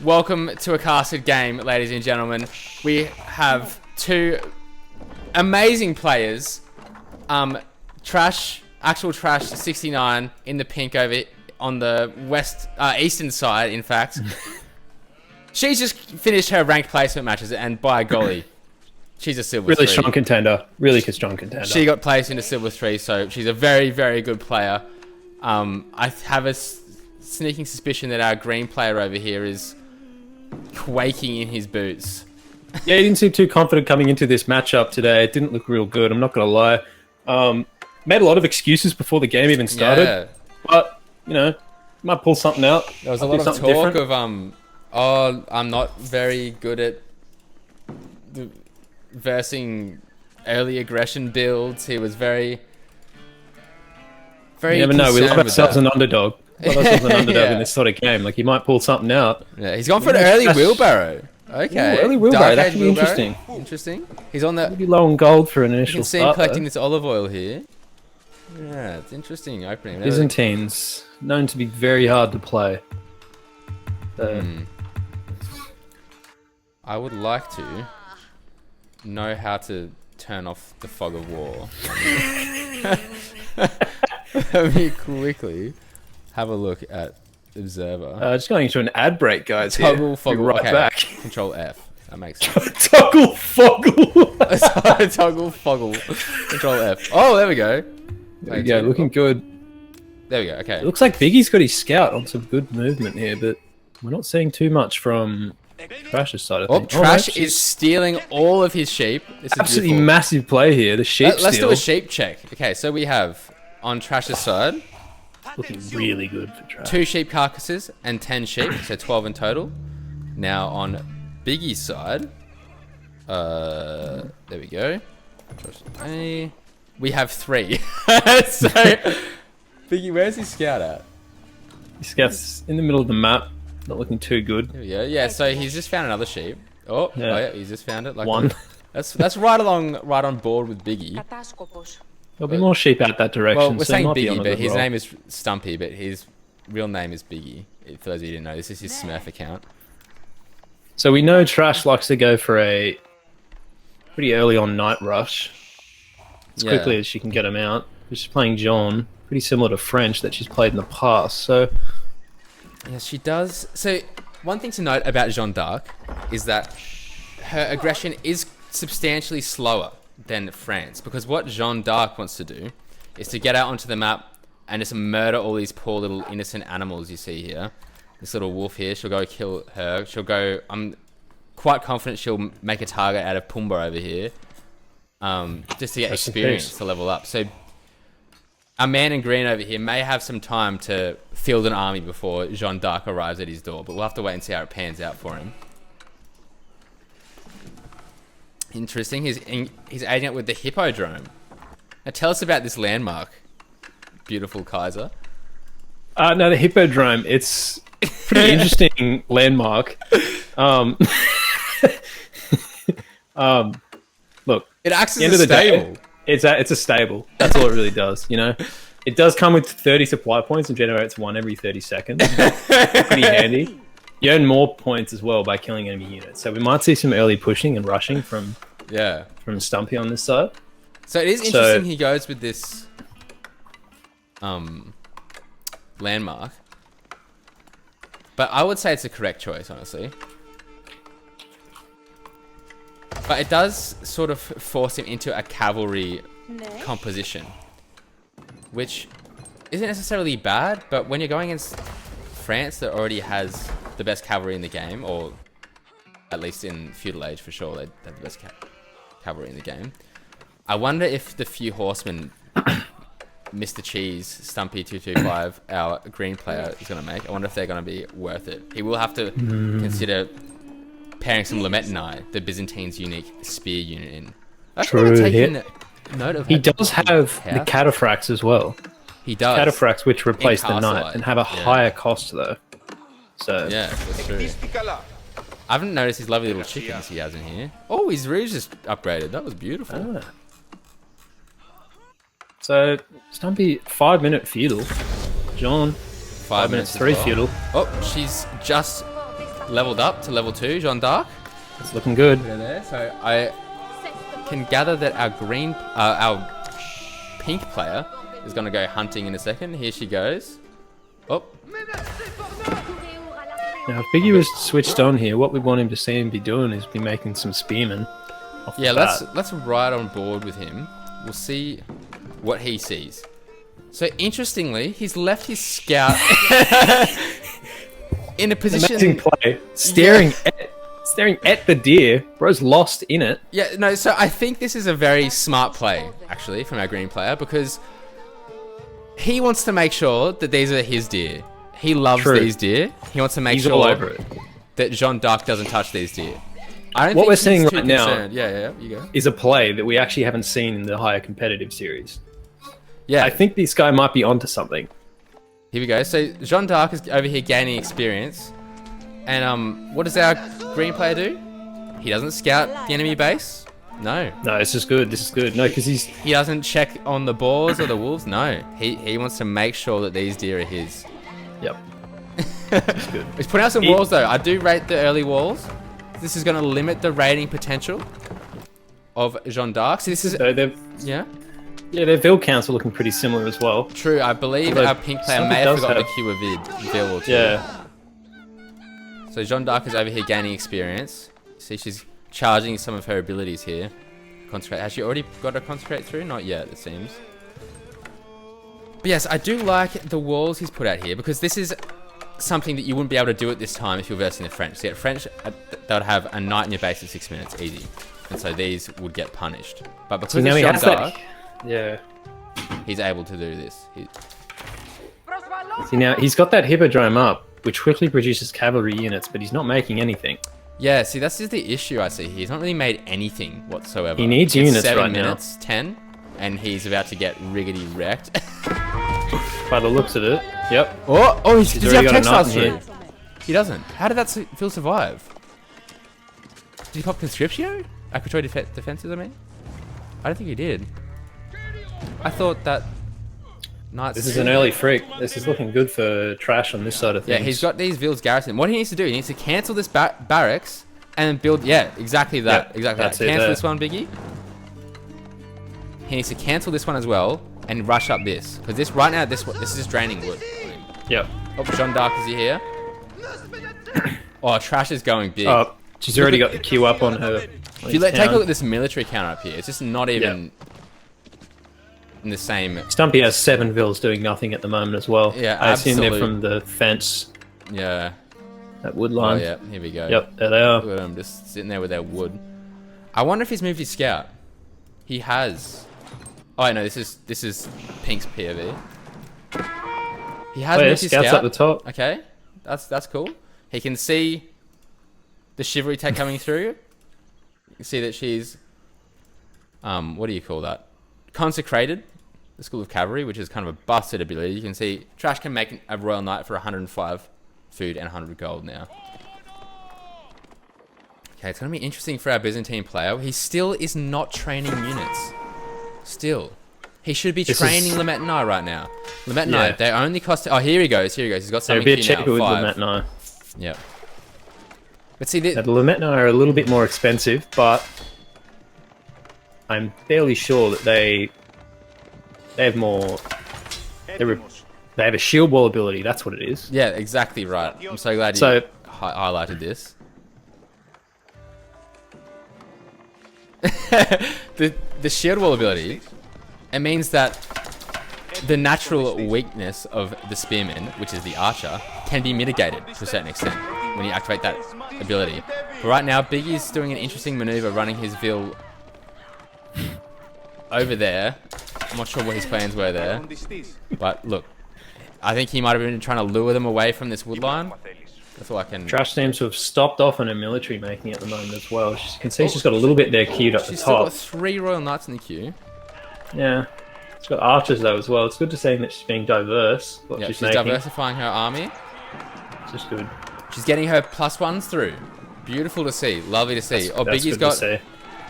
Welcome to a casted game, ladies and gentlemen. We have two amazing players. Actual Trash 69 in the pink over on the eastern side, in fact. She's just finished her ranked placement matches, and by golly, she's a silver really 3. strong contender. Really strong contender. She got placed into silver 3, so she's a very, very good player. I have a sneaking suspicion that our green player over here is quaking in his boots. Yeah, he didn't seem too confident coming into this matchup today. It didn't look real good, I'm not going to lie. Made a lot of excuses before the game even started. Yeah. But, you know, might pull something out. There was a lot of talk of, I'm not very good at versing early aggression builds. He was very you never know. We love ourselves an underdog. We love ourselves an underdog in this sort of game. Like, he might pull something out. Yeah, he's gone for an early wheelbarrow. Okay. Ooh, early wheelbarrow. That's interesting. Interesting. He's on that. Pretty low on gold for an initial You can see start, him collecting this olive oil here. Yeah, it's interesting opening. Byzantines, known to be very hard to play. I would like to know how to turn off the fog of war. Let me quickly have a look at Observer. Just going into an ad break, guys. Toggle foggle. Right back. Control F. That makes sense. Toggle foggle. Sorry, toggle foggle. Control F. Oh, there we go. There we go. Looking good. There we go. Okay. It looks like Biggie's got his scout on some good movement here, but we're not seeing too much from Trash's side. I think. Trash is stealing all of his sheep. This is absolutely beautiful. massive play here. The sheep Let's steal. do a sheep check. Okay, so we have on Trash's side. Looking really good for Trash. 2 sheep carcasses and 10 sheep, so 12 in total. Now on Biggie's side, there we go. We have 3. So, Biggie, where's his scout at? His scout's in the middle of the map, not looking too good. There we go. Yeah, so he's just found another sheep. Oh, yeah, he's just found it. Like one. That's right on board with Biggie. There'll be more sheep out that direction. Well, we're so saying Biggie, but his name is Stumpy, but his real name is Biggie. For those of you who didn't know, this is his Smurf account. So we know Trash likes to go for a pretty early on night rush. As quickly as she can get him out. She's playing John, pretty similar to French that she's played in the past. So yeah, she does. So one thing to note about Jeanne d'Arc is that her aggression is substantially slower than France, because what Jeanne d'Arc wants to do is to get out onto the map and just murder all these poor little innocent animals you see here. This little wolf here, she'll go kill her. I'm quite confident she'll make a target out of Pumbaa over here, just to get experience to level up. So our man in green over here may have some time to field an army before Jeanne d'Arc arrives at his door, but we'll have to wait and see how it pans out for him. Interesting. He's aiding it with the Hippodrome. Now tell us about this landmark, beautiful Kaiser. No, the Hippodrome. It's a pretty interesting landmark. Look, it acts as a stable. It's a stable. That's all it really does. You know, it does come with 30 supply points and generates 1 every 30 seconds. Pretty handy. You earn more points as well by killing enemy units. So we might see some early pushing and rushing from Stumpy on this side. So it is interesting he goes with this landmark. But I would say it's a correct choice, honestly. But it does sort of force him into a cavalry composition, which isn't necessarily bad, but when you're going against France that already has the best cavalry in the game, or at least in Feudal Age for sure, they have the best cavalry in the game. I wonder if the few horsemen Mr. Cheese, Stumpy225, our green player, is going to make, I wonder if they're going to be worth it. He will have to consider pairing some Lametinai, the Byzantine's unique spear unit in. True. Note of he does have the cataphracts as well. He does. Cataphracts which replace the knight and have a higher cost though. So yeah, that's true. I haven't noticed his lovely little chickens he has in here. Oh, his rouge just upgraded. That was beautiful. Ah. So Stumpy 5-minute feudal. John 5 minutes 3 well. feudal. Oh, she's just leveled up to level 2, Jeanne d'Arc. It's looking good. There. So I can gather that our pink player is going to go hunting in a second. Here she goes. Oh. Now, if Biggie was switched on here, what we want him to see him be doing is be making some spearmen. Yeah, let's ride on board with him. We'll see what he sees. So interestingly, he's left his scout in a position. Amazing play, staring at the deer. Bro's lost in it. Yeah, no. So I think this is a very smart play, actually, from our green player, because he wants to make sure that these are his deer. He loves these deer. He wants to make sure all over it. that Jeanne d'Arc doesn't touch these deer. I don't What think we're he's seeing too right now concerned. Yeah, you go. is a play that we actually haven't seen in the higher competitive series. Yeah, I think this guy might be onto something. here we go. So Jeanne d'Arc is over here gaining experience, and what does our green player do? He doesn't scout the enemy base. No. No, this is good. This is good. No, because He doesn't check on the boars or the wolves. No. He wants to make sure that these deer are his. Yep. That's good. He's putting out some walls though. I do rate the early walls. This is going to limit the raiding potential of Jeanne d'Arc. So this is yeah. Yeah, their Vil counts are looking pretty similar as well. True. I believe our pink player may have forgotten to queue a Vil or two. Yeah. So Jeanne d'Arc is over here gaining experience. See, she's charging some of her abilities here. Consecrate. Has she already got a consecrate through? Not yet, it seems. But yes, I do like the walls he's put out here, because this is something that you wouldn't be able to do at this time if you're versing the French. So yeah, French, they would have a knight in your base at 6 minutes, easy. And so these would get punished. But because So now it's he Jeanne has d'Arc, yeah. he's able to do this. See, now he's got that hippodrome up, which quickly produces cavalry units, but he's not making anything. Yeah, see, that's just the issue I see here. He's not really made anything whatsoever. He needs It's units 7 right minutes, 10, and he's about to get riggedy wrecked. By the looks of it. Yep. Oh, does he have already got a textiles knight in through? He doesn't. How did that Phil survive? Did he pop Conscriptio? Acquitoy defenses, I mean? I don't think he did. I thought that Knights... This is an early freak. This is looking good for trash on this side of things. Yeah, he's got these Vils garrison. What he needs to do, he needs to cancel this barracks and build... Yeah, exactly that. Yep, exactly that. Cancel this one, Biggie. He needs to cancel this one as well and rush up this. Because this, right now, this is just draining wood. Yep. Oh, Jeanne d'Arc, is he here? Oh, trash is going big. Oh, she's already got the queue up on her. If you take a look at this military counter up here, it's just not even in the same... Stumpy has 7 Vils doing nothing at the moment as well. Yeah, I assume they're from the fence. Yeah. That wood line. Oh, yeah, here we go. Yep, there they are. Look at them just sitting there with their wood. I wonder if he's moved his scout. He has. Oh, no, this is Pink's POV. He has moved his scouts scout. at the top. Okay, that's cool. He can see the chivalry tech coming through. You can see that she's what do you call that? Consecrated the School of Cavalry, which is kind of a busted ability. You can see Trash can make a Royal Knight for 105 food and 100 gold now. Okay, it's going to be interesting for our Byzantine player. He still is not training units. Still. He should be training Lemetni right now. Lemetni, they only cost... Oh, here he goes. He's got something They're a bit here cheaper with now. 5. Lemetni. Yep. But see... The Lemetni are a little bit more expensive, but I'm fairly sure that they have more... They have a shield wall ability, that's what it is. Yeah, exactly right. I'm so glad you highlighted this. the shield wall ability, it means that the natural weakness of the spearman, which is the archer, can be mitigated to a certain extent when you activate that ability. But right now, Biggie's doing an interesting maneuver, running his Vil over there. I'm not sure what his plans were there, but look, I think he might have been trying to lure them away from this wood line. That's all I can... Trash seems to have stopped off on her military making at the moment as well. As you can see, she's got a little bit there queued up the She's still top. got 3 Royal Knights in the queue. Yeah. She's got archers though as well. It's good to see that she's being diverse. Yeah, she's diversifying her army. It's just good. She's getting her +1s through. Beautiful to see. Lovely to see. That's Biggie's got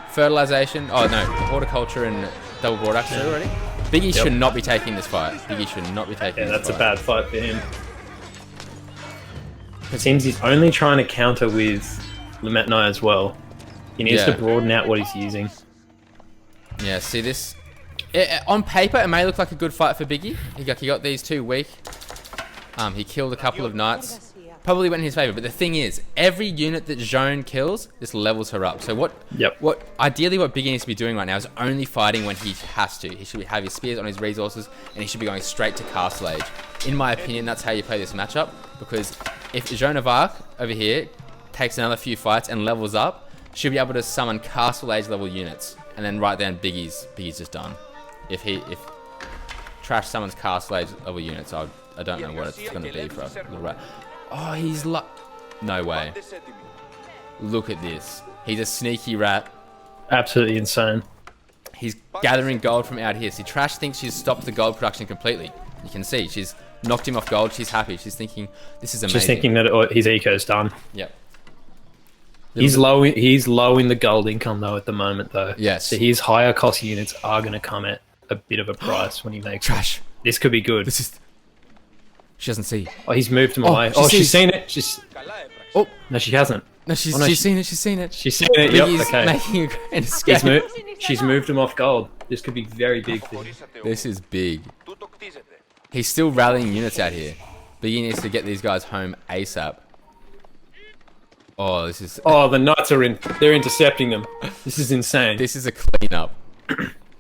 fertilization. Oh no, horticulture and double broad axe already. Biggie should not be taking this fight. Biggie should not be taking this fight. Yeah, that's a bad fight for him. It seems he's only trying to counter with Lametni as well. He needs to broaden out what he's using. Yeah, see this? On paper, it may look like a good fight for Biggie. He got these two weak. He killed a couple of knights. Probably went in his favor. But the thing is, every unit that Joan kills, this levels her up. So ideally what Biggie needs to be doing right now is only fighting when he has to. He should have his spears on his resources, and he should be going straight to Castle Age. In my opinion, that's how you play this matchup. Because if Joan of Arc over here takes another few fights and levels up, she'll be able to summon Castle Age level units. And then right then, Biggie's just done. If Trash summons Castle Age level units, I don't know what it's going to be for a little rat. Oh, he's no way. Look at this. He's a sneaky rat. Absolutely insane. He's gathering gold from out here. See, Trash thinks she's stopped the gold production completely. You can see she's knocked him off gold. She's happy. She's thinking, this is amazing. She's thinking that his eco's done. Yep. He's low in the gold income though at the moment though. Yes. So his higher cost units are going to come at a bit of a price when he makes Trash. This could be good. She doesn't see. Oh, he's moved him away. She's seen it. No, she hasn't. No, she's seen it. She's seen it. She's seen it. Yep. Okay. Making a grand escape. She's moved him off gold. This could be very big for him. This is big. He's still rallying units out here. Biggie needs to get these guys home ASAP. Oh, this is... Oh, the knights are in. They're intercepting them. This is insane. This is a cleanup.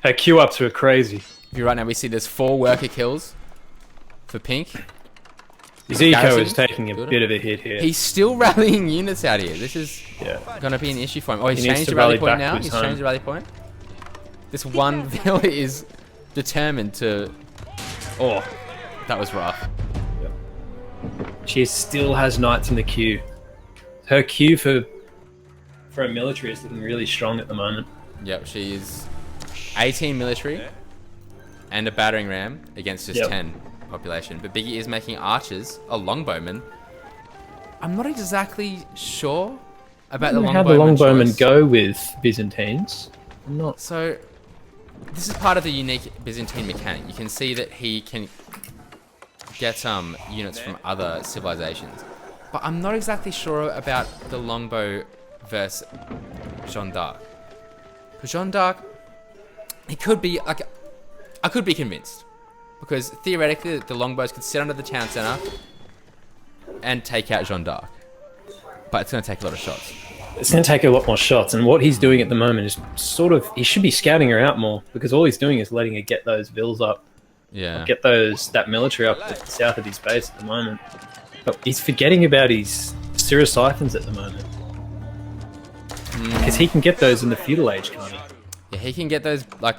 Her Q-ups were crazy. Right now we see there's 4 worker kills for Pink. His eco is taking a bit of a hit here. He's still rallying units out here. This is going to be an issue for him. Oh, he's changed the rally point now. He's changed the rally point. This one villa is determined to... Oh, that was rough. Yep. She still has knights in the queue. Her queue for a military is looking really strong at the moment. Yep, she is 18 military and a battering ram against just 10 population. But Biggie is making archers, a longbowman. I'm not exactly sure about the longbowman. How the longbowmen go with Byzantines? I'm not. So this is part of the unique Byzantine mechanic. You can see that he can get units from other civilizations. But I'm not exactly sure about the longbow versus Jeanne d'Arc. Because Jeanne d'Arc, he could be like, I could be convinced. Because theoretically, the longbows could sit under the town center and take out Jeanne d'Arc. But it's going to take a lot of shots. It's going to take a lot more shots. And what he's doing at the moment is sort of, he should be scouting her out more. Because all he's doing is letting her get those vills up. Yeah. Get that military up south of his base at the moment. But he's forgetting about his Sirysiphons at the moment. Because he can get those in the Feudal Age, kind of. Yeah, he can get those, like,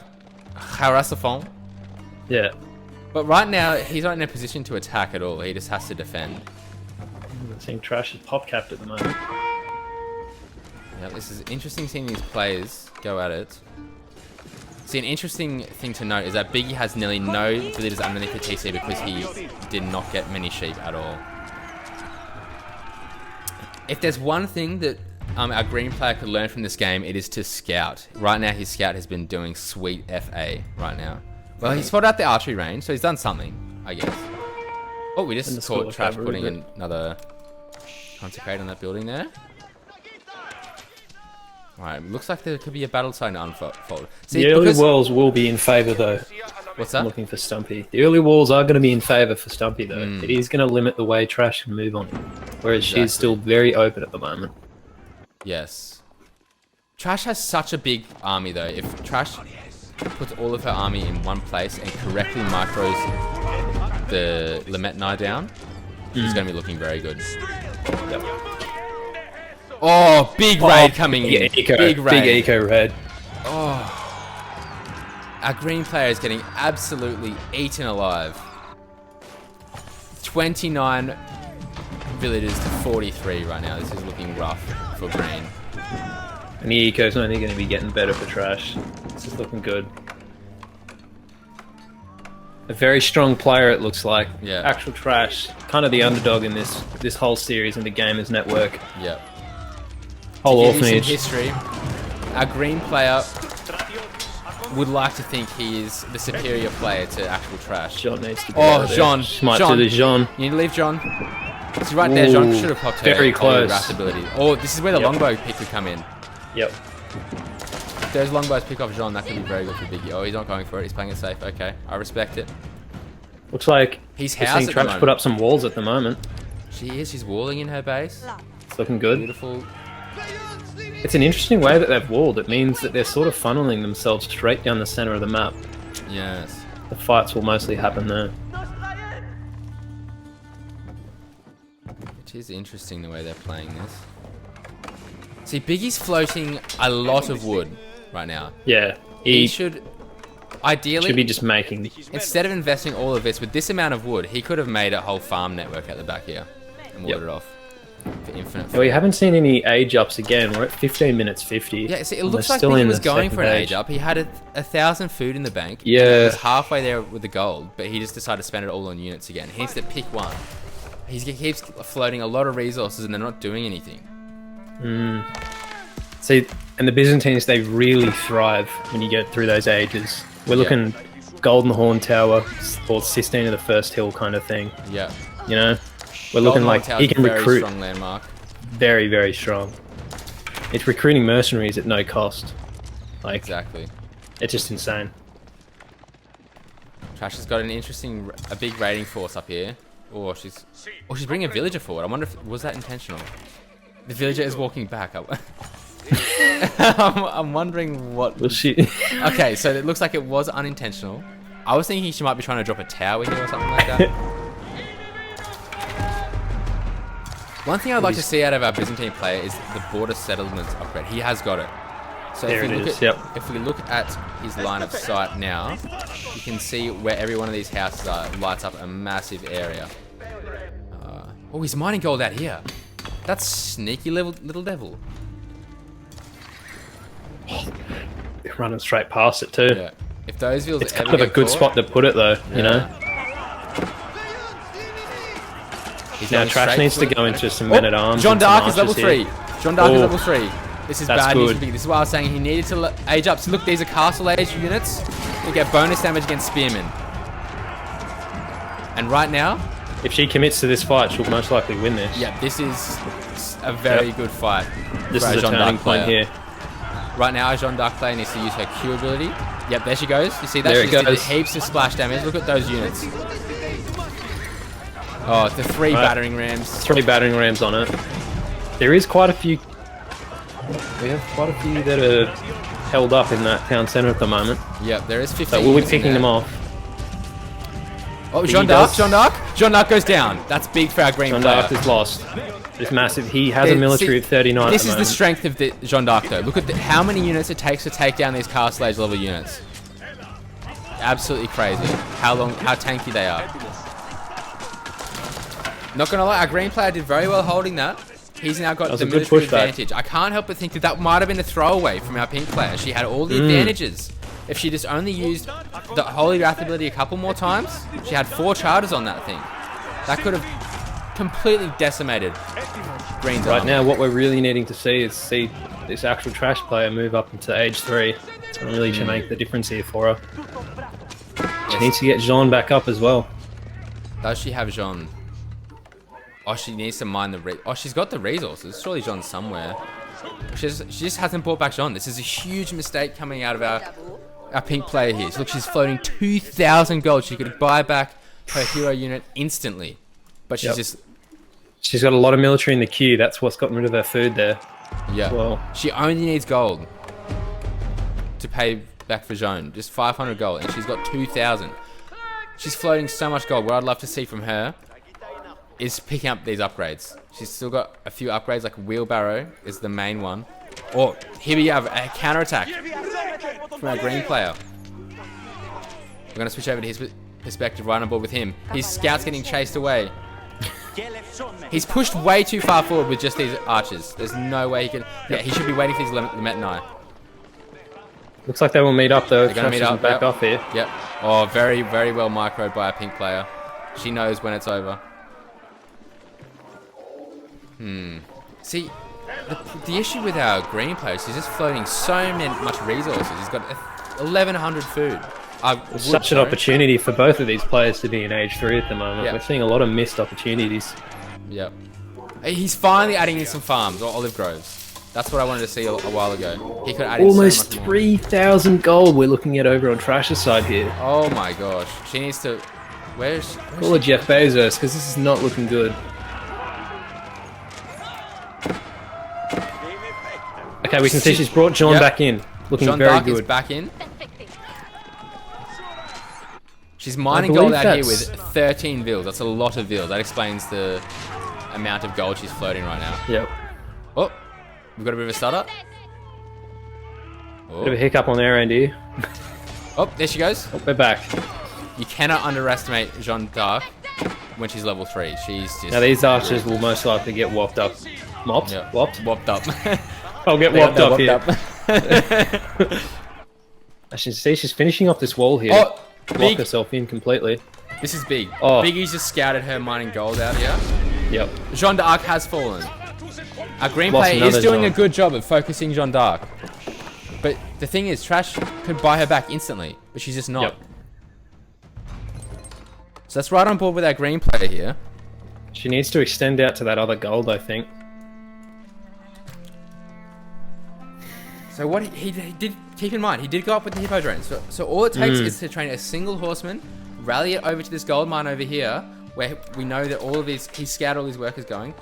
Harasafon. Yeah. But right now, he's not in a position to attack at all. He just has to defend. Seeing Trash is pop capped at the moment. Yeah, this is interesting seeing these players go at it. See, an interesting thing to note is that Biggie has nearly no villagers underneath the TC because he did not get many sheep at all. If there's one thing that our green player could learn from this game, it is to scout. Right now, his scout has been doing sweet FA right now. Well, he spotted out the archery range, so he's done something, I guess. Oh, we just caught Trash putting another consecrate on that building there. Alright, looks like there could be a battle starting to unfold. See, the early walls will be in favour, though. What's that? I'm looking for Stumpy. The early walls are going to be in favour for Stumpy, though. It is going to limit the way Trash can move on him. Whereas she's still very open at the moment. Yes. Trash has such a big army, though. If Trash puts all of her army in one place and correctly micros the Lametni down, she's going to be looking very good. Yep. Oh, big raid coming in. Big raid. Big eco raid. Oh. Our green player is getting absolutely eaten alive. 29 villagers to 43 right now. This is looking rough for green. And the eco's only going to be getting better for Trash. This is looking good. A very strong player, it looks like. Yeah. Actual Trash. Kind of the underdog in this whole series in the Gamers Network. Yep. Whole to give orphanage. You some history. Our green player would like to think he is the superior player to actual Trash. John needs to be John. Might do the John. You need to leave John. See, right there, John should have popped her very close. wrath ability. Or this is where the longbow pick could come in. Yep. If those longbows pick off Jean, that could be very good for Biggie. Oh, he's not going for it. He's playing it safe. Okay, I respect it. Looks like He's we're housed seeing at the Trash moment. put up some walls at the moment. She is. She's walling in her base. It's looking good. Beautiful. It's an interesting way that they've walled. It means that they're sort of funneling themselves straight down the center of the map. Yes. The fights will mostly happen there. It is interesting the way they're playing this. See, Biggie's floating a lot of wood right now. Yeah, He should, ideally, should be just making. instead of investing all of this with this amount of wood, he could have made a whole farm network at the back here and walled it off for infinite. We haven't seen any age ups again. We're at 15 minutes 50. Yeah, see, it and looks we're like still Biggie in was the going second for an page. age up. He had 1,000 food in the bank. Yeah. And he was halfway there with the gold, but he just decided to spend it all on units again. He needs to pick one. He keeps floating a lot of resources and they're not doing anything. See, and the Byzantines, they really thrive when you get through those ages. We're looking Golden Horn Tower or Sistine of the First Hill kind of thing. Yeah. You know? We're looking like he can very recruit strong landmark. very, very strong. It's recruiting mercenaries at no cost. Like, Exactly. it's just insane. Trash has got an interesting, a big raiding force up here. Or she's bringing a villager forward. I wonder if was that intentional. The villager is walking back. I'm wondering what. Well, she. Okay, so it looks like it was unintentional. I was thinking she might be trying to drop a tower here or something like that. One thing I'd like to see out of our Byzantine player is the border settlements upgrade. He has got it. So There if we it look is, at yep. if we look at his line of sight now, you can see where every one of these houses are. It lights up a massive area. Oh, he's mining gold out here. That's sneaky little devil. Running straight past it too. Yeah. If those vills It's ever kind of a get good caught, spot to put it though, you know? he's Now going Trash straight needs to it. go into some men at arms. John and some Dark is level archers 3. here. John Dark is Oh, level 3. This is that's bad news good. for Biggie. This is why I was saying he needed to age up. So look, these are castle age units. You get bonus damage against spearmen. And right now, If she commits to this fight, she'll most likely win this. yeah, this is a very good fight. This for is a Jean turning d'Arc point player. here. Right now, our Jean d'Arc player needs to use her Q ability. Yep, there she goes. You see that? There She it just did goes. heaps of splash damage. Look at those units. Oh, the 3 Right. battering rams. 3 battering rams on it. There is quite a few. We have quite a few that are held up in that town centre at the moment. Yep, there is 15. So we'll be units in picking there. them off. Oh, He Jean d'Arc, does. Jean d'Arc. Jean d'Arc goes down. That's big for our green Jean player. d'Arc is lost. It's massive. He has a military of 39 This at the is the moment. strength of the Jean d'Arc though. Look at how many units it takes to take down these castle age level units. Absolutely crazy. How tanky they are. Not gonna lie, our green player did very well holding that. He's now got was the a good military pushback. advantage. I can't help but think that that might have been a throwaway from our pink player. She had all the advantages. If she just only used the Holy Wrath ability a couple more times, she had 4 charges on that thing. That could have completely decimated Green's Right army. now, what we're really needing to see is this actual Trash player move up into age 3. It's going to really make the difference here for her. She needs to get Jean back up as well. Does she have Jean? Oh, she needs to mine the oh, she's got the resources. Surely Jean's somewhere. She just hasn't brought back Jean. This is a huge mistake coming out of our pink player here. So look, she's floating 2,000 gold. She could buy back her hero unit instantly. But she's She's got a lot of military in the queue. That's what's gotten rid of her food there. yeah. Well. She only needs gold to pay back for Jean. Just 500 gold, and she's got 2,000. She's floating so much gold. What I'd love to see from her is picking up these upgrades. She's still got a few upgrades, like wheelbarrow is the main one. Or here we have a counterattack from our green player. We're gonna switch over to his perspective, right on board with him. His scout's getting chased away. He's pushed way too far forward with just these archers. There's no way he can. Yeah, he should be waiting for these Lemetanai. Looks like they will meet up though. They're gonna Trash meet isn't up. back Yep. off here. Yep. Oh, very, very well microed by a pink player. She knows when it's over. See, the issue with our green player is he's just floating so much resources. He's got 1,100 food. Such an opportunity for both of these players to be in age 3 at the moment. Yeah. We're seeing a lot of missed opportunities. Yep. He's finally adding in some farms or olive groves. That's what I wanted to see a while ago. He could add in Almost so much more. 3,000 gold we're looking at over on Trash's side here. Oh my gosh. She needs to... Where's Call it Jeff Bezos, because this is not looking good. Okay, we can see she's brought John back in. Looking Jeanne very d'Arc good. is back in. She's mining believe gold out here that's- with 13 vils. That's a lot of vils. That explains the amount of gold she's floating right now. Yep. Oh, we've got a bit of a stutter. Bit of a hiccup on their end here. Oh, there she goes. Oh, we're back. You cannot underestimate Jeanne d'Arc when she's level 3. She's just... Now these archers will most likely get whopped up. Mopped? Yeah. Whopped? Whopped up. I'll get They got whopped that up whopped here. up. I should see she's finishing off this wall here. Oh, Lock big. herself in completely. This is big. Oh. Biggie's just scouted her mining gold out here. Yep. Jeanne d'Arc has fallen. Our green Lost player is another doing a Jeanne. good job of focusing Jeanne d'Arc. But the thing is, Trash could buy her back instantly, but she's just not. Yep. So that's right on board with our green player here. She needs to extend out to that other gold, I think. So what he did, keep in mind, he did go up with the Hippodrome. So all it takes is to train a single horseman, rally it over to this gold mine over here, where we know that all of his, he's scouted all his workers going,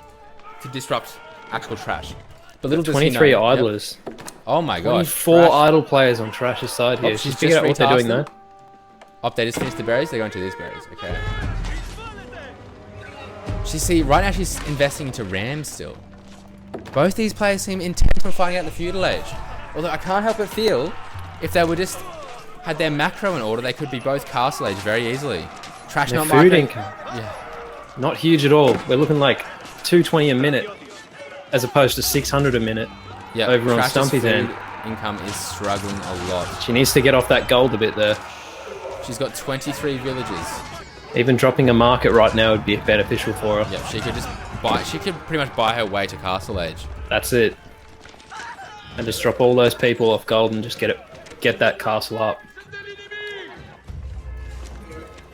to disrupt actual Trash. But little does he 23 know. Yep. idlers. Oh my gosh. 4 Trash. idle players on Trash's side here. Oh, She's she's figured just out what they're doing retasked though. Oh, they just finished the berries? They're going to these berries. Okay. See, right now she's investing into rams still. Both these players seem intent on finding out the feudal age. Although I can't help but feel, if they were just had their macro in order, they could be both castle age very easily. Trash Their not food marking. income. Yeah. Not huge at all. We're looking like 220 a minute, as opposed to 600 a minute. Yeah. Over on Trash's Stumpy's food end. income is struggling a lot. She needs to get off that gold a bit there. She's got 23 villages. Even dropping a market right now would be beneficial for her. Yeah, she could just buy. She could pretty much buy her way to castle age. That's it. And just drop all those people off gold and just get that castle up.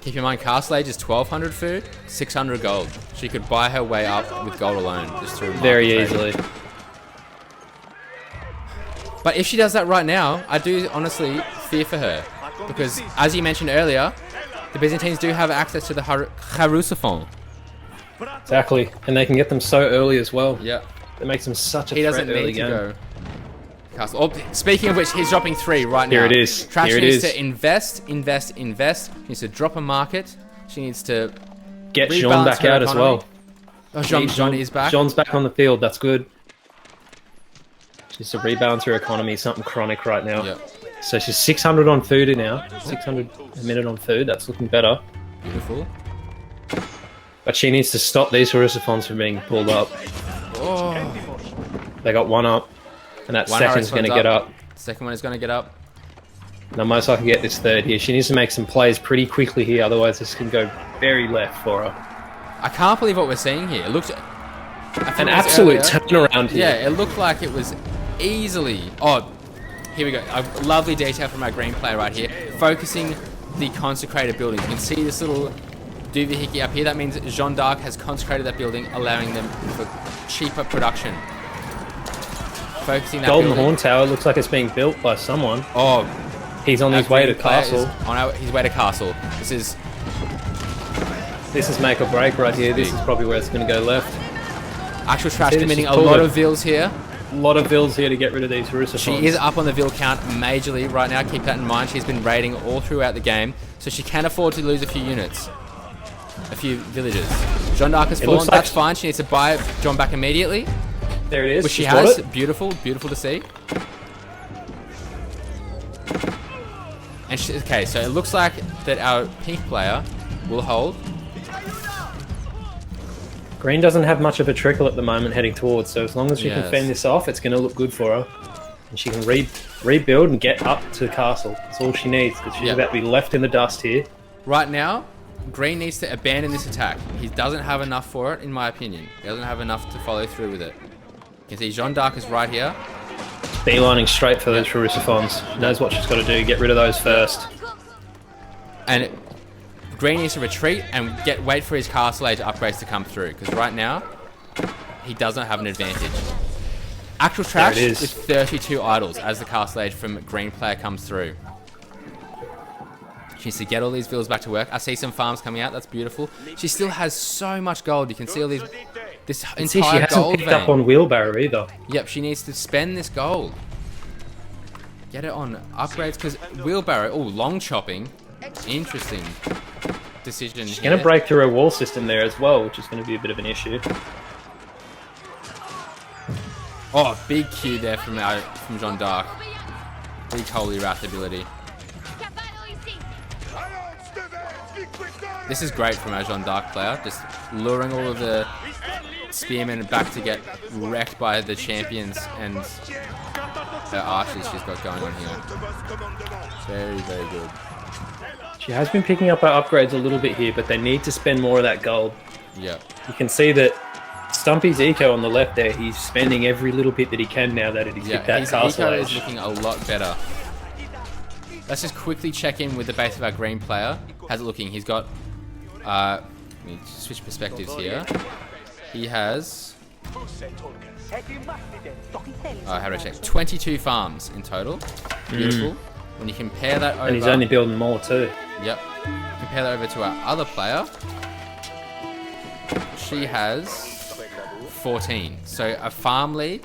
Keep in mind, castle age is 1,200 food, 600 gold. She could buy her way up with gold alone, just through Very market trading. easily. But if she does that right now, I do honestly fear for her. Because, as you mentioned earlier, the Byzantines do have access to the Harusophon. Exactly. And they can get them so early as well. Yeah. It makes them such a He threat doesn't early need to game. go. Castle. Oh, speaking of which, he's dropping 3 right now. Here it is. Trash Here it needs is. to invest. She needs to drop a market. She needs to Get rebalance Jean back her out as economy. well. Oh, Jean is back. Jean's back on the field. That's good. She's to rebalance her economy. Something chronic right now. Yeah. So she's 600 on food now. 600 a minute on food. That's looking better. Beautiful. But she needs to stop these Harusophons from being pulled up. Oh. They got one up. And that One second's going to get up. Second one is going to get up. Now most likely get this third here. She needs to make some plays pretty quickly here. Otherwise this can go very left for her. I can't believe what we're seeing here. It looked... An absolute turnaround here. Yeah, it looked like it was easily... Oh, here we go. A lovely detail from our green player right here. Focusing the consecrated buildings. You can see this little doohickey up here. That means Jeanne d'Arc has consecrated that building, allowing them for cheaper production. Focusing that Golden building. Horn Tower looks like it's being built by someone. Oh, He's on his way to castle. His way to castle. This is make or break right here. This is probably where it's going to go left. Actual Trash See, committing she's a pulled lot it. of vills here. A lot of vills here to get rid of these Harusophons. She is up on the vill count majorly right now. Keep that in mind. She's been raiding all throughout the game, so she can afford to lose a few units, a few villages. Jeanne d'Arc has fallen. looks like That's fine. She needs to buy John back immediately, There it is. which she She's got has. it. Beautiful, beautiful to see. And okay, so it looks like that our pink player will hold. Green doesn't have much of a trickle at the moment heading towards, so as long as she can Yes. fend this off, it's going to look good for her. And she can rebuild and get up to the castle. That's all she needs, because she's Yeah. about to be left in the dust here. Right now, Green needs to abandon this attack. He doesn't have enough for it, in my opinion. He doesn't have enough to follow through with it. You can see Jeanne d'Arc is right here. Beelining straight for those Harusophons. She knows what she's got to do, get rid of those first. And Green needs to retreat and wait for his castle age upgrades to come through, because right now he doesn't have an advantage. Actual trash with 32 idols as the castle age from green player comes through. She needs to get all these villas back to work. I see some farms coming out. That's beautiful. She still has so much gold. You can see all these. This entire she hasn't gold picked vein. up on wheelbarrow either. Yep, she needs to spend this gold. Get it on upgrades, because wheelbarrow. Oh, long chopping. Interesting decision. She's going to break through her wall system there as well, which is going to be a bit of an issue. Oh, big Q there from Jeanne d'Arc. Big Holy Wrath ability. This is great from our Jeanne d'Arc player, just luring all of the spearmen back to get wrecked by the champions and the archers she's got going on here. Very, very good. She has been picking up her upgrades a little bit here, but they need to spend more of that gold. Yep. You can see that Stumpy's eco on the left there, he's spending every little bit that he can now that he's hit that castle his eco age. is looking a lot better. Let's just quickly check in with the base of our green player. How's it looking? He's got... let me switch perspectives here. He has... how do I check? 22 farms in total. Beautiful. When you compare that over... And he's only building more too. Yep. Compare that over to our other player. She has 14. So a farm lead.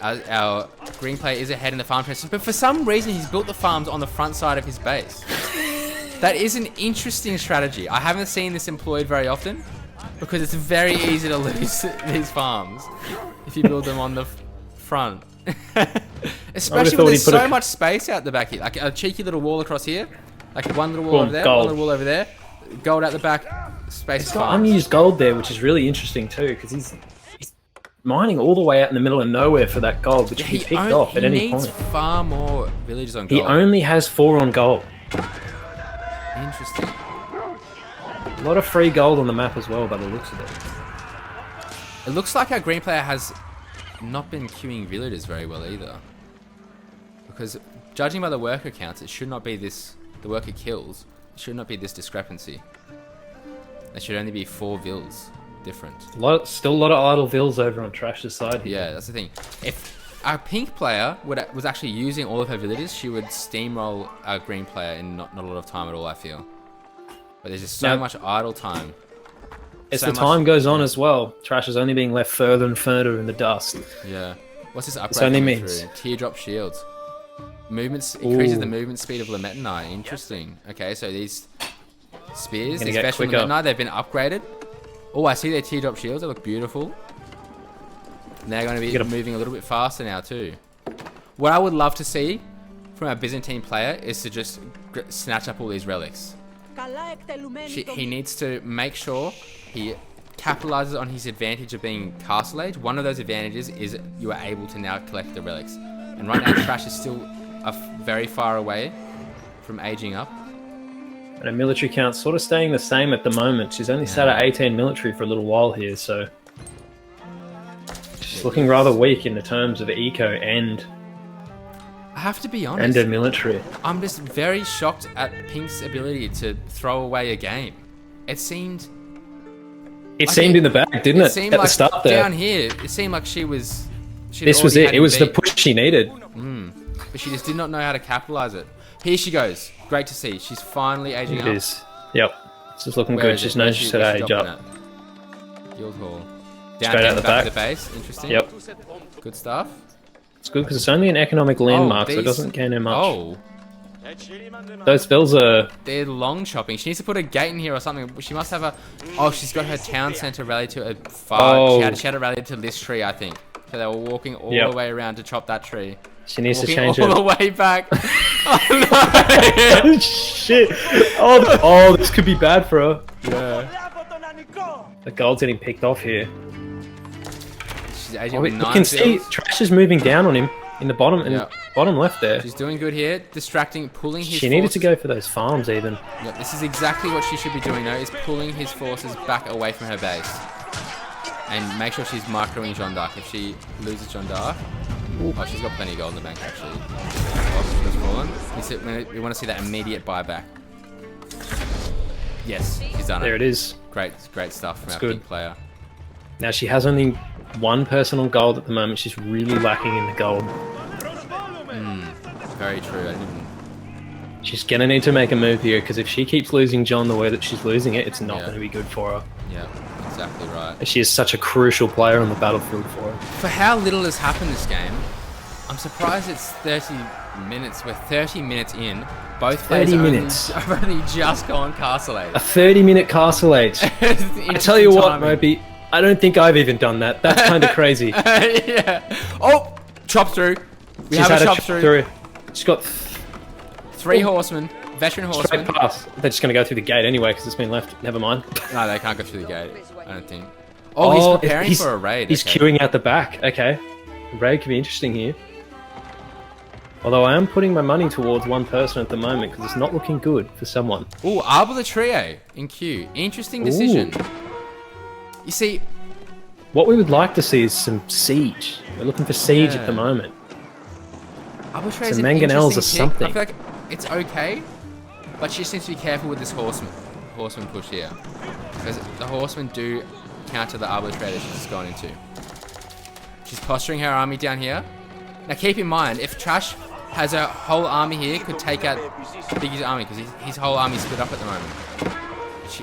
Our green player is ahead in the farm transfer, but for some reason he's built the farms on the front side of his base. That is an interesting strategy. I haven't seen this employed very often, because it's very easy to lose these farms if you build them on the front. Especially when there's so much space out the back here. Like a cheeky little wall across here. Like one little wall over there, one little wall over there. Gold out the back, space. He's got unused gold there, which is really interesting too, because he's mining all the way out in the middle of nowhere for that gold, which can be picked off at any point. He needs far more villages on gold. He only has 4 on gold. Interesting. A lot of free gold on the map as well, by the looks of it. It looks like our green player has not been queuing villagers very well either. Because judging by the worker counts, it should not be this... The worker kills. It should not be this discrepancy. There should only be 4 vills different. Still a lot of idle vills over on Trash's side here. Yeah, that's the thing. If our pink player was actually using all of her villagers, she would steamroll our green player in not a lot of time at all, I feel. But there's just so much idle time. As the time goes on as well, Trash is only being left further and further in the dust. Yeah. What's this upgrade? This only means Teardrop shields. Movements increases the movement speed of Lametanai. Interesting. Okay, so these spears, these special Lametanai, they've been upgraded. Oh, I see their teardrop shields. They look beautiful. And they're going to be moving a little bit faster now too. What I would love to see from our Byzantine player is to just snatch up all these relics. He needs to make sure he capitalizes on his advantage of being castle age. One of those advantages is you are able to now collect the relics. And right now Trash is still very far away from aging up. And her military count's sort of staying the same at the moment. She's only sat at 18 military for a little while here, so... She's looking rather weak in the terms of eco and... I have to be honest. And her military. I'm just very shocked at Pink's ability to throw away a game. It seemed... It seemed in the bag, didn't it? Seemed at like the start there. Down here, it seemed like she was... This was it. It was the push she needed. But she just did not know how to capitalize it. Here she goes. Great to see. She's finally aging up. It is. Yep. This is looking good. She's known she's had age up. Guild Hall. Straight out the back. Of the base. Interesting. Yep. Good stuff. It's good because it's only an economic landmark, so it doesn't gain her much. Oh. Those bills are... They're long chopping. She needs to put a gate in here or something. She must have a... Oh, she's got her town centre rally to a far... Oh. She had a rally to this tree, I think. So they were walking all the way around to chop that tree. She needs to change all it. the way back. Oh, no. Shit. Oh, this could be bad for her. Yeah. The gold's getting picked off here. She's aging with 9 you can see Trash is moving down on him in the bottom bottom left there. She's doing good here. Distracting, pulling his She needed to go for those farms even. Yep, this is exactly what she should be doing though, is pulling his forces back away from her base. And make sure she's microing Jeanne d'Arc. If she loses Jeanne d'Arc... Oh, she's got plenty of gold in the bank actually. Oh, she's fallen. We want to see that immediate buyback. Yes, she's done There it. it is. Great stuff from our good. pink player. Now she has only one person on gold at the moment. She's really lacking in the gold. Very true. I didn't even... She's gonna need to make a move here because if she keeps losing John the way that she's losing it, it's not Yeah. going to be good for her. Yeah, exactly right. She is such a crucial player on the battlefield for her. For how little has happened this game, I'm surprised it's 30 minutes. We're 30 minutes in. Both players 30 only- minutes. have only just gone Castle A 30-minute castle age. I tell you what, Moby, I don't think I've even done that. That's kind of crazy. Yeah. Oh, chop through. We She's have had a chop through. She's got 3 horsemen. Veteran straight horsemen. pass. They're just going to go through the gate anyway because it's been left. Never mind. No, they can't go through the gate. I don't think. Oh, he's preparing for a raid. He's okay. queuing out the back. Okay. The raid could be interesting here. Although I am putting my money towards one person at the moment because it's not looking good for someone. Ooh, Arbor Trio in queue. Interesting decision. Ooh. You see, What we would like to see is some siege. We're looking for siege at the Yeah. moment. Arbor Trio Some is an mangonels interesting or pick. something. I feel like it's okay, but she just needs to be careful with this horseman push here. Because the horsemen do counter the Arbor Trio that she's just gone into. She's posturing her army down here. Now keep in mind, if Trash has a whole army here, could take out Biggie's army, because his whole army's split up at the moment.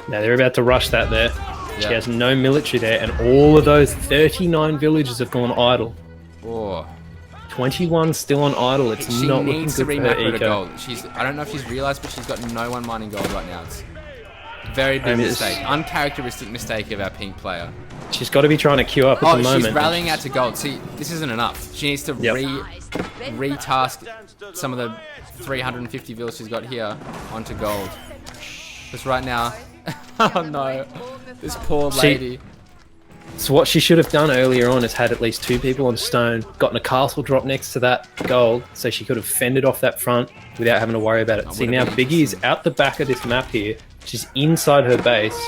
Now they're about to rush that there. She Yeah. has no military there, and all of those 39 villages have gone idle. Oh. 21 still on idle. It's She not looking needs to good for her remap her to eco. gold. I don't know if she's realised, but she's got no one mining gold right now. It's a very big it's- mistake. Uncharacteristic mistake of our pink player. She's got to be trying to queue up at the moment. She's rallying out to gold. See, this isn't enough. She needs to Yep. retask some of the 350 villas she's got here onto gold. Because right now, oh no, this poor lady. So what she should have done earlier on is had at least 2 people on stone, gotten a castle drop next to that gold, so she could have fended off that front without having to worry about it. That See, would now have been Biggie is interesting. out the back of this map here. She's inside her base.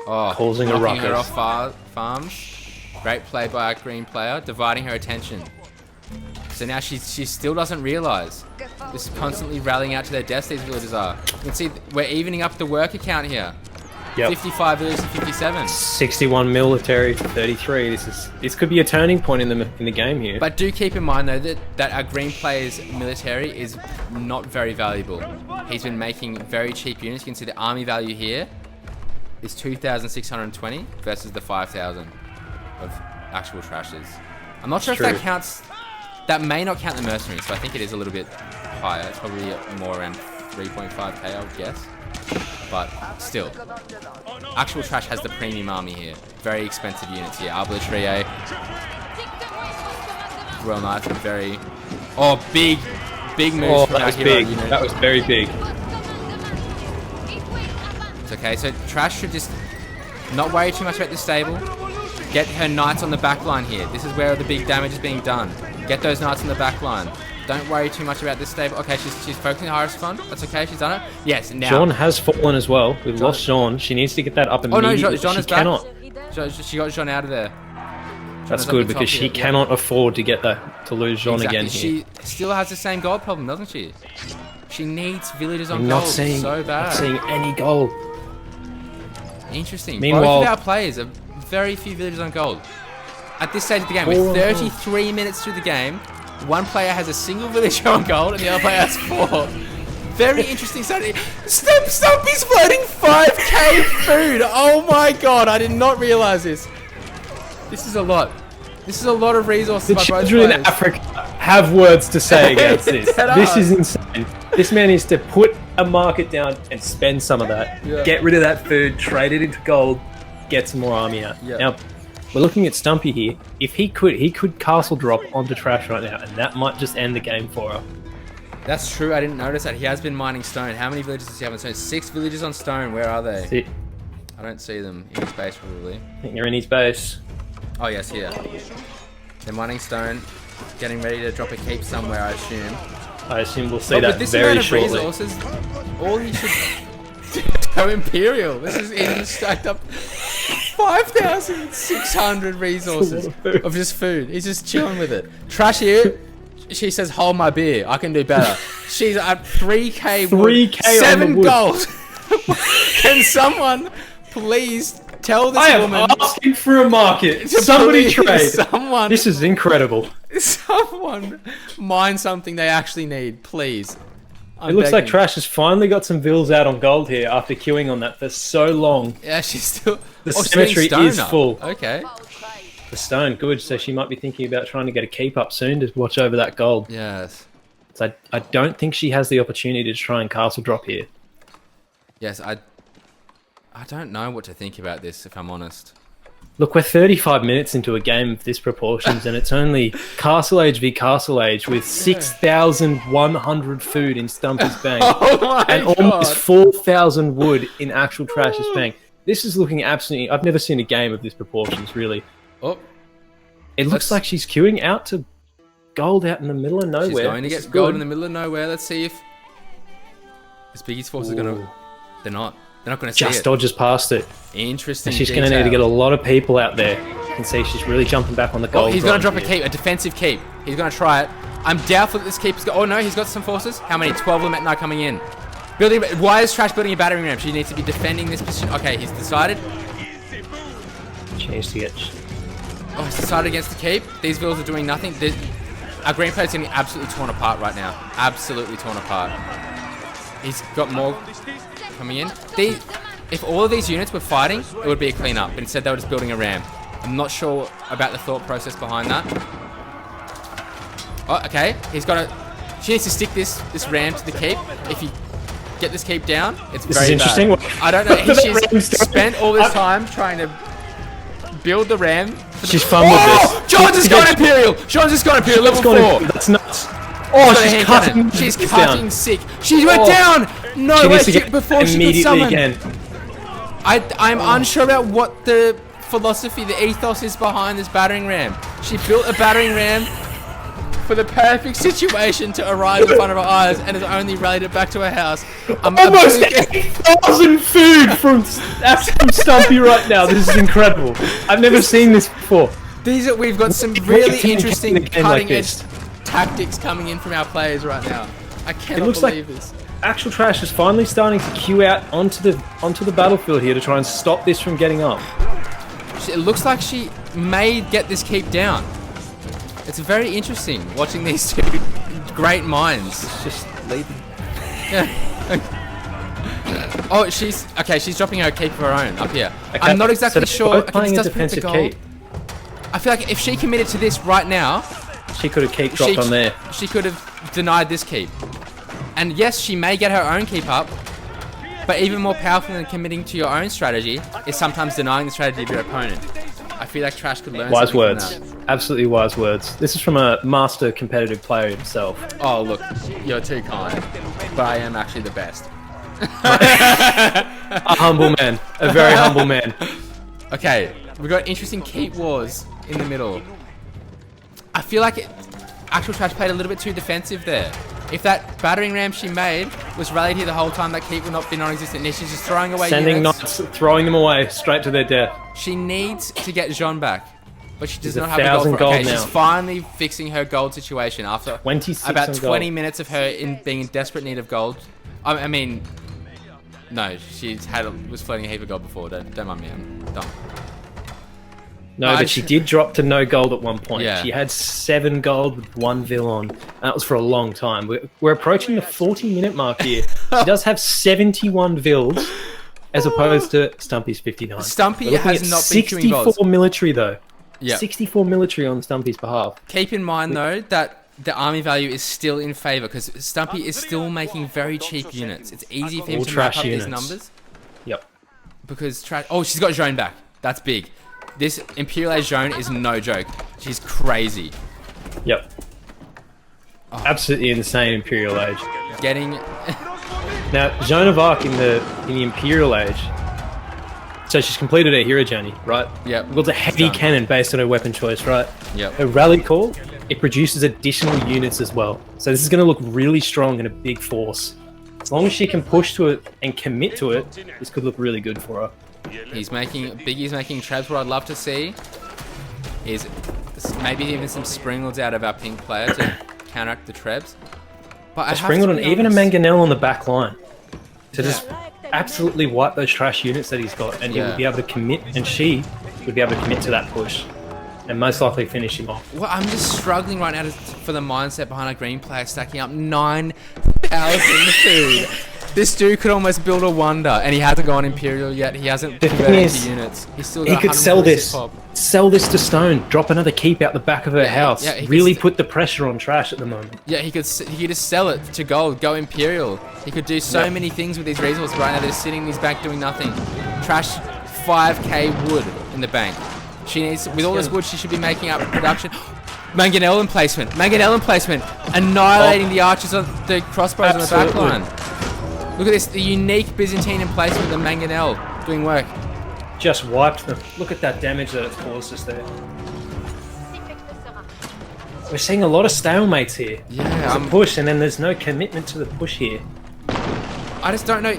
Oh, Causing a knocking her ruckus. off farms. Great play by our green player, dividing her attention. So now she still doesn't realise. This is constantly rallying out to their deaths, these villagers are. You can see we're evening up the worker count here. Yep. 55 villages to 57. 61 military to 33. This could be a turning point in the game here. But do keep in mind though that our green player's military is not very valuable. He's been making very cheap units. You can see the army value here is 2,620 versus the 5,000 of actual trashes. I'm not sure if that true. counts. That may not count the mercenaries, so I think it is a little bit higher. It's probably more around 3.5k, I would guess. But still, actual trash has the premium army here. Very expensive units here. Arbor Trio, Royal Knights, very big moves Oh, from that our was hero big. unit. That was very big. It's okay, so Trash should just not worry too much about the stable. Get her knights on the back line here. This is where the big damage is being done. Get those knights on the back line. Don't worry too much about this stable. Okay, she's focusing on Hierophant. That's okay, she's done it. Yes, now. Jean has fallen as well. We've lost Jean. She needs to get that up Oh no, immediately. Jean she is back. cannot. She got Jean out of there. That's is up good the top because she here, yeah. cannot afford to get that to lose Jean Exactly. again here. She still has the same gold problem, doesn't she? She needs villagers on I'm gold not seeing, so bad. not seeing any gold. Interesting. Meanwhile- Both of our players have very few villagers on gold. At this stage of the game, Four we're on gold. 33 minutes through the game. One player has a single villager on gold and the other player has 4. Very interesting strategy. Stumpy's floating 5k food. Oh my god, I did not realise this. This is a lot. This is a lot of resources The by both children in players. Africa have words to say against this. Dead This ass. is insane. This man needs to put a market down and spend some of that. Yeah. Get rid of that food, trade it into gold, get some more army out. Yeah. Now, we're looking at Stumpy here. If he could castle drop onto Trash right now, and that might just end the game for her. That's true, I didn't notice that. He has been mining stone. How many villages does he have on stone? 6 villages on stone. Where are they? See, I don't see them. In his base, probably. I think they're in his base. Oh, yes, here. They're mining stone. Getting ready to drop a keep somewhere, I assume. I assume we'll see But that with this very amount of shortly. resources, all you should go Imperial. This is even stacked up 5,600 resources That's a lot of food. of just food. He's just chilling with it. Trash here. She says, hold my beer. I can do better. She's at 3k wood, 3K on 7 the wood. gold. Can someone please tell this I am woman? asking for a market. to Somebody please trade. Someone. This is incredible. Someone mine something they actually need, please. It looks like Trash has finally got some vills out on gold here after queuing on that for so long. Yeah, she's still. The she's cemetery getting is stone up. full. Okay. The stone, good. So she might be thinking about trying to get a keep up soon to watch over that gold. Yes. So I don't think she has the opportunity to try and castle drop here. Yes, I don't know what to think about this, if I'm honest. Look, we're 35 minutes into a game of this proportions, and it's only Castle Age v Castle Age with 6,100 food in Stumpy's bank and almost 4,000 wood in actual Trash's bank. This is looking absolutely... I've never seen a game of this proportions, really. Oh, it looks like she's queuing out to gold out in the middle of nowhere. She's going to get gold in the middle of nowhere. Let's see if this Biggie's force is going to... They're not going to see it. Just dodges past it. Interesting. And she's going to need to get a lot of people out there. You can see she's really jumping back on the gold. Oh, he's going to drop a keep, a defensive keep. He's going to try it. I'm doubtful that this keep is... Oh, no, he's got some forces. How many? 12 of them at night coming in. Why is Trash building a battering ram? She needs to be defending this position. Okay, he's decided. She needs to get... Oh, he's decided against the keep. These villas are doing nothing. Our green plate's getting absolutely torn apart right now. Absolutely torn apart. He's got more coming in. If all of these units were fighting, it would be a clean-up. But instead, they were just building a ram. I'm not sure about the thought process behind that. Oh, okay. He's got to... She needs to stick this ram to the keep. If you get this keep down, it's very interesting. bad. I don't know. She's spent all this time trying to build the ram. She's fumbled this. John's just got Imperial. John's just got Imperial. Level 4. That's nuts. Oh, she's cutting sick. She went down. No, she wait, before she could summon. Again. I'm unsure about what the philosophy, the ethos is behind this battering ram. She built a battering ram for the perfect situation to arrive in front of her eyes and has only rallied it back to her house. Almost 8,000 food from Stumpy right now. This is incredible. I've never seen this before. We've got some really interesting cutting-edge tactics coming in from our players right now. I cannot believe this. Actual Trash is finally starting to queue out onto the battlefield here to try and stop this from getting up. It looks like she may get this keep down. It's very interesting watching these two great minds just lead them. Yeah. Oh, she's dropping her keep of her own up here. Okay. I'm not exactly sure. Playing a defensive keep. I feel like if she committed to this right now, she could have keep dropped on there. She could have denied this keep. And yes, she may get her own keep up, but even more powerful than committing to your own strategy is sometimes denying the strategy of your opponent. I feel like Trash could learn wise something words. from that. Absolutely wise words. This is from a master competitive player himself. Oh, look, you're too kind, but I am actually the best. A humble man. A very humble man. Okay, we've got interesting keep wars in the middle. I feel like actual Trash played a little bit too defensive there. If that battering ram she made was rallied here the whole time, that keep would not be non-existent. Now she's just throwing away Sending units. knights, throwing them away straight to their death. She needs to get Jean back, but she does not have a the gold. Okay, now. she's finally fixing her gold situation after 26 about 20 gold. minutes of her being in desperate need of gold. I mean, no, was floating a heap of gold before. Don't mind me. I'm dumb. No, but she did drop to no gold at one point. Yeah. She had 7 gold with 1 vill on. That was for a long time. We're approaching the 40-minute mark here. She does have 71 vills, as opposed to Stumpy's 59. Stumpy has not been queuing gold. 64 military, though. Yeah. 64 military on Stumpy's behalf. Keep in mind, though, that the army value is still in favour, because Stumpy is still making very cheap units. It's easy for him to map up these numbers. Yep. Because Trash... Oh, she's got Joan back. That's big. This Imperial Age Joan is no joke. She's crazy. Yep. Oh. Absolutely insane Imperial Age. Getting... Now, Joan of Arc in the Imperial Age... So she's completed her hero journey, right? Yep. Well, it's a heavy cannon based on her weapon choice, right? Yep. Her rally call, it produces additional units as well. So this is going to look really strong in a big force. As long as she can push to it and commit to it, this could look really good for her. Biggie's making trebs. What I'd love to see is maybe even some Springalds out of our pink player to counteract the trebs. But a Springled and even a Mangonel on the back line to just absolutely wipe those trash units that he's got, and he would be able to commit, and she would be able to commit to that push, and most likely finish him off. Well, I'm just struggling right now for the mindset behind a green player stacking up 9,000 food. This dude could almost build a wonder, and he hasn't gone Imperial yet. He hasn't converted into units. He's still got he could sell this. Pop. Sell this to Stone. Drop another keep out the back of her house. Yeah, really put the pressure on trash at the moment. Yeah, he could just sell it to gold. Go Imperial. He could do so many things with these resources right now. They're sitting in his bank doing nothing. Trash 5k wood in the bank. She needs, with all this wood, she should be making up production. Mangonel emplacement. Mangonel emplacement. Annihilating the archers on the crossbows on the back line. Look at this, the unique Byzantine emplacement of the Mangonel doing work. Just wiped them. Look at that damage that it's caused us there. We're seeing a lot of stalemates here. Yeah, there's a push, and then there's no commitment to the push here. I just don't know.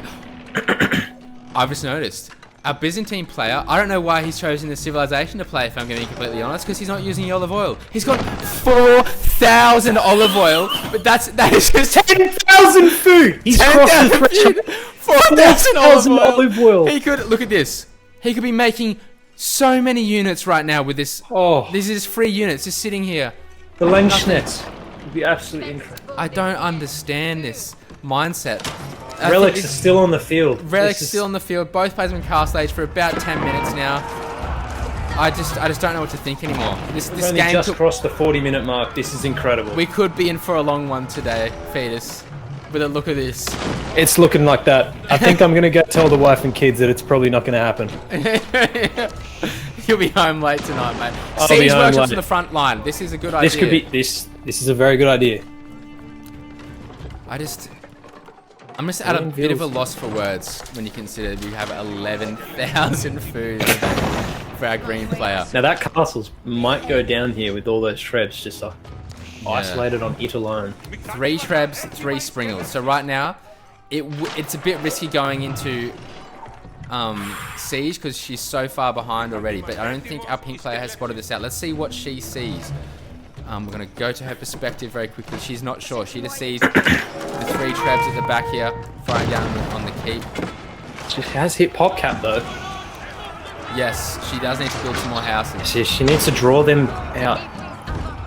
I've just noticed. Our Byzantine player, I don't know why he's chosen the Civilization to play, if I'm going to be completely honest, because he's not using the olive oil. He's got 4,000 olive oil, but that is just 10,000 food! He's crossed the threshold. 4,000 olive oil! He could, look at this. He could be making so many units right now with this. Oh. This is free units just sitting here. The Langschnitz would be absolutely incredible. I don't understand this mindset. Relics are still on the field. Relics are still on the field. Both players have been castle age for about 10 minutes now. I just don't know what to think anymore. This game just crossed the 40-minute mark. This is incredible. We could be in for a long one today, Fetus. With a look at this. It's looking like that. I think I'm gonna go tell the wife and kids that it's probably not gonna happen. You'll be home late tonight, mate. Siege workshops on the front line. This is a good idea. This could be this is a very good idea. I'm just at a bit of a loss for words when you consider we have 11,000 food for our green player. Now that castles might go down here with all those shreds just isolated on it alone. 3 Trebs, 3 Springles. So right now, it's a bit risky going into Siege because she's so far behind already. But I don't think our pink player has spotted this out. Let's see what she sees. We're going to go to her perspective very quickly. She's not sure. She just sees the 3 Trebs at the back here, firing down on the keep. She has hit pop cap though. Yes, she does need to build some more houses. She needs to draw them out.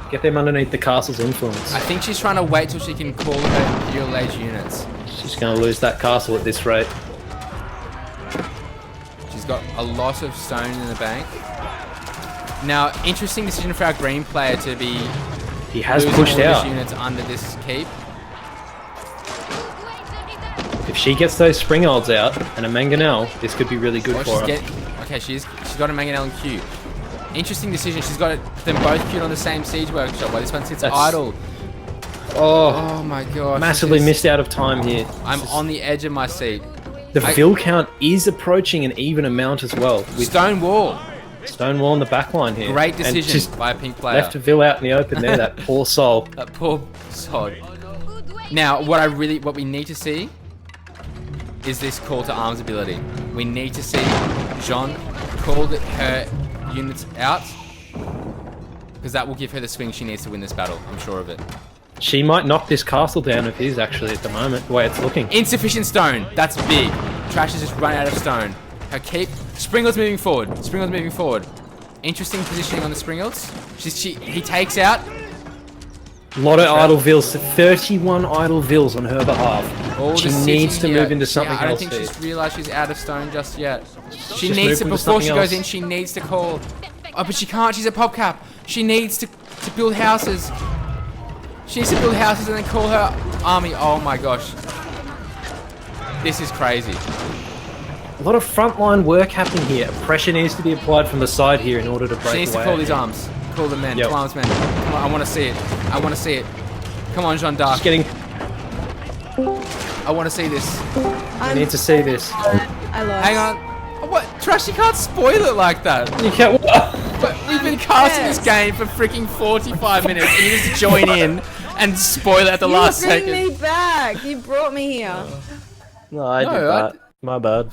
Get them underneath the castle's influence. I think she's trying to wait till she can call her Imperial Age units. She's going to lose that castle at this rate. She's got a lot of stone in the bank. Now, interesting decision for our green player to be. He has pushed out units under this keep. If she gets those Springolds out and a Mangonel, this could be really good for her. Okay, she's got a Mangonel in queue. Interesting decision. She's got them both queued on the same siege workshop. While this one sits idle. Oh my gosh! Massively missed out of time here. I'm on the edge of my seat. The Vil count is approaching an even amount as well. With Stone wall. Stone wall in the back line here. Great decision by a pink player. Left a Vil out in the open there, that poor soul. That poor sod. Now, what we need to see is this call to arms ability. We need to see Jean call her units out, because that will give her the swing she needs to win this battle. I'm sure of it. She might knock this castle down if it is actually at the moment, the way it's looking. Insufficient stone. That's big. Trash has just run out of stone. Her keep. Springald's moving forward. Springald's moving forward. Interesting positioning on the Springald's. He takes out. A lot of idle Vils. 31 idle Vils on her behalf. She needs to move into something else. I don't think she's realised she's out of stone just yet. She needs to, before she goes in, she needs to call. Oh, but she can't. She's a pop cap. She needs to build houses. She needs to build houses and then call her army. Oh my gosh. This is crazy. A lot of frontline work happening here. Pressure needs to be applied from the side here in order to break away. She needs to call these arms. Call the men. Yep. Arms men. Come on, I want to see it. I want to see it. Come on, Jeanne d'Arc. Just getting. I want to see this. I need to see this. I lost. Hang on. What? Trash, you can't spoil it like that. You can't. But we've been casting this game for freaking 45 minutes and you just join in and spoil it at the last second. You bring me back. You brought me here. No, I did that. My bad.